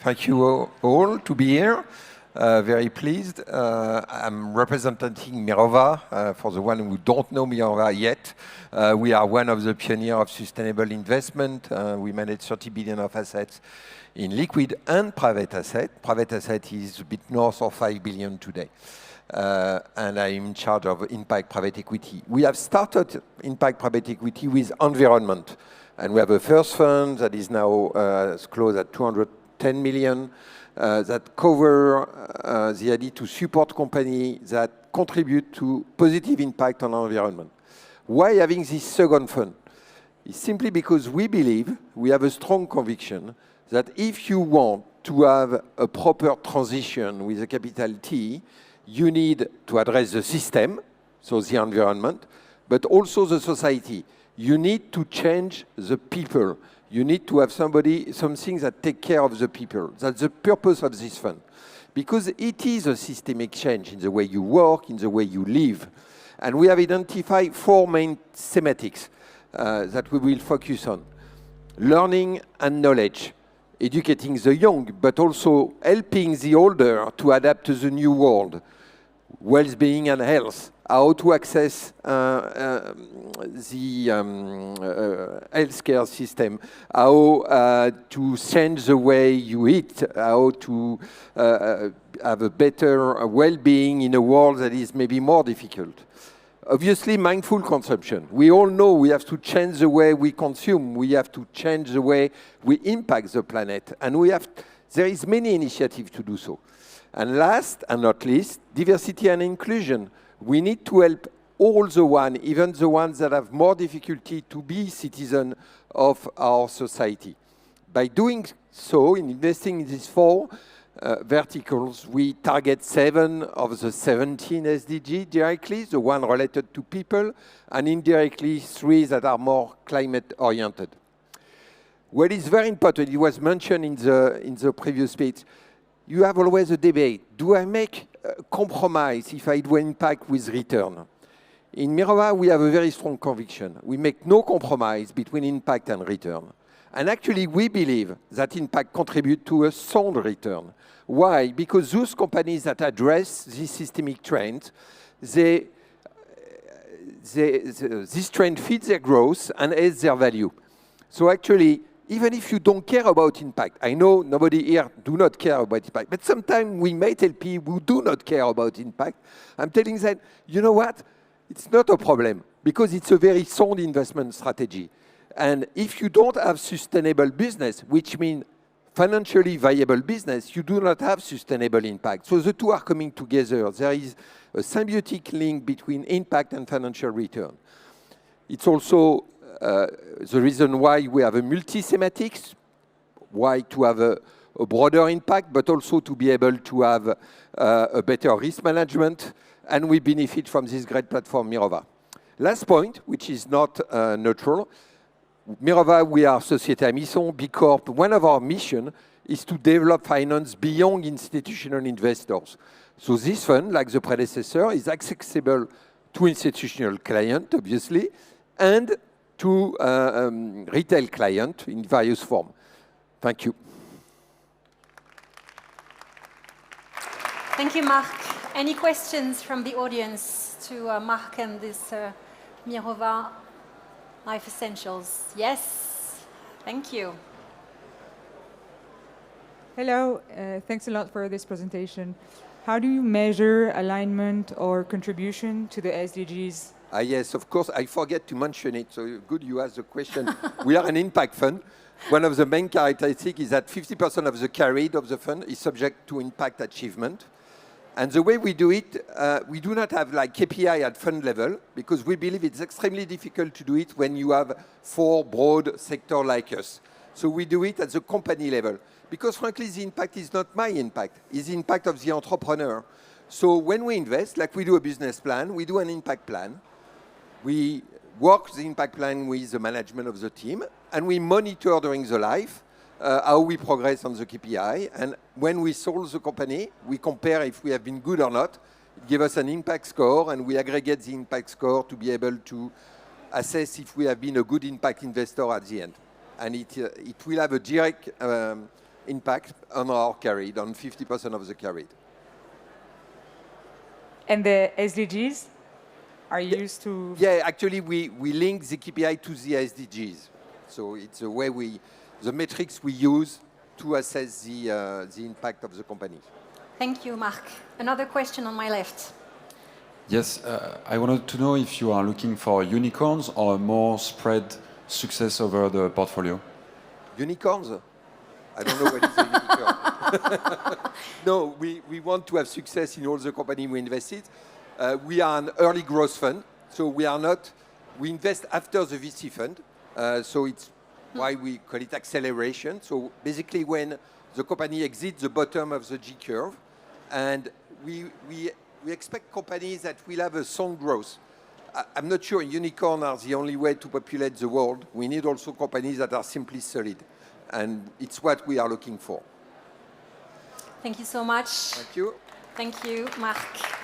Thank you all to be here. Very pleased. I'm representing Mirova. For the one who don't know Mirova yet, we are one of the pioneers of sustainable investment. We manage 30 billion of assets in liquid and private asset. Private asset is a bit north of 5 billion today. And I'm in charge of impact private equity. We have started impact private equity with environment. And we have a first fund that is now closed at 210 million. That cover the idea to support companies that contribute to positive impact on our environment. Why having this second fund? It's simply because we believe, we have a strong conviction, that if you want to have a proper transition with a capital T, you need to address the system, so the environment, but also the society. You need to change the people. You need to have something that take care of the people. That's the purpose of this fund. Because it is a systemic change in the way you work, in the way you live. And we have identified 4 main thematics that we will focus on. Learning and knowledge, educating the young, but also helping the older to adapt to the new world. Well-being and health, how to access the healthcare system, how to change the way you eat, how to have a better well-being in a world that is maybe more difficult. Obviously, mindful consumption. We all know we have to change the way we consume. We have to change the way we impact the planet. And there is many initiatives to do so. And last and not least, diversity and inclusion. We need to help all the ones, even the ones that have more difficulty to be citizens of our society. By doing so, in investing in these 4 verticals, we target 7 of the 17 SDG directly, the one related to people, and indirectly 3 that are more climate-oriented. What is very important, it was mentioned in the previous speech, you have always a debate. Do I make a compromise if I do impact with return? In Mirova, we have a very strong conviction. We make no compromise between impact and return. And actually, we believe that impact contributes to a sound return. Why? Because those companies that address these systemic trends, this trend feeds their growth and aids their value. So actually, even if you don't care about impact, I know nobody here do not care about impact, but sometimes we may tell people who do not care about impact, I'm telling them, you know what? It's not a problem, because it's a very sound investment strategy. And if you don't have sustainable business, which means financially viable business, you do not have sustainable impact. So the two are coming together. There is a symbiotic link between impact and financial return. It's also the reason why we have a multi-thematics, why to have a broader impact, but also to be able to have a better risk management, and we benefit from this great platform, Mirova. Last point, which is not neutral, Mirova, we are Société à Mission, B Corp. One of our missions is to develop finance beyond institutional investors. So this fund, like the predecessor, is accessible to institutional clients, obviously, and to retail clients in various forms. Thank you. Thank you, Marc. Any questions from the audience to Marc and this Mirova Life Essentials? Yes, thank you. Hello, thanks a lot for this presentation. How do you measure alignment or contribution to the SDGs? Yes, of course, I forget to mention it, so good you asked the question. We are an impact fund. One of the main characteristics is that 50% of the carried of the fund is subject to impact achievement. And the way we do it, we do not have like KPI at fund level, because we believe it's extremely difficult to do it when you have 4 broad sectors like us. So we do it at the company level, because frankly, the impact is not my impact, it's the impact of the entrepreneur. So when we invest, like we do a business plan, we do an impact plan. We work the impact plan with the management of the team, and we monitor during the life how we progress on the KPI. And when we sold the company, we compare if we have been good or not. It gives us an impact score, and we aggregate the impact score to be able to assess if we have been a good impact investor at the end. And it will have a direct impact on our carried, on 50% of the carried. And the SDGs are used to... Yeah, actually, we link the KPI to the SDGs. So it's a way the metrics we use to assess the impact of the company. Thank you, Marc. Another question on my left. Yes, I wanted to know if you are looking for unicorns or a more spread success over the portfolio. Unicorns? I don't know what is a unicorn. No, we want to have success in all the company we invested. We are an early growth fund, so we invest after the VC fund. So it's why we call it acceleration. So basically when the company exits the bottom of the G curve, and we expect companies that will have a strong growth. I'm not sure unicorns are the only way to populate the world. We need also companies that are simply solid. And it's what we are looking for. Thank you so much. Thank you. Thank you, Marc.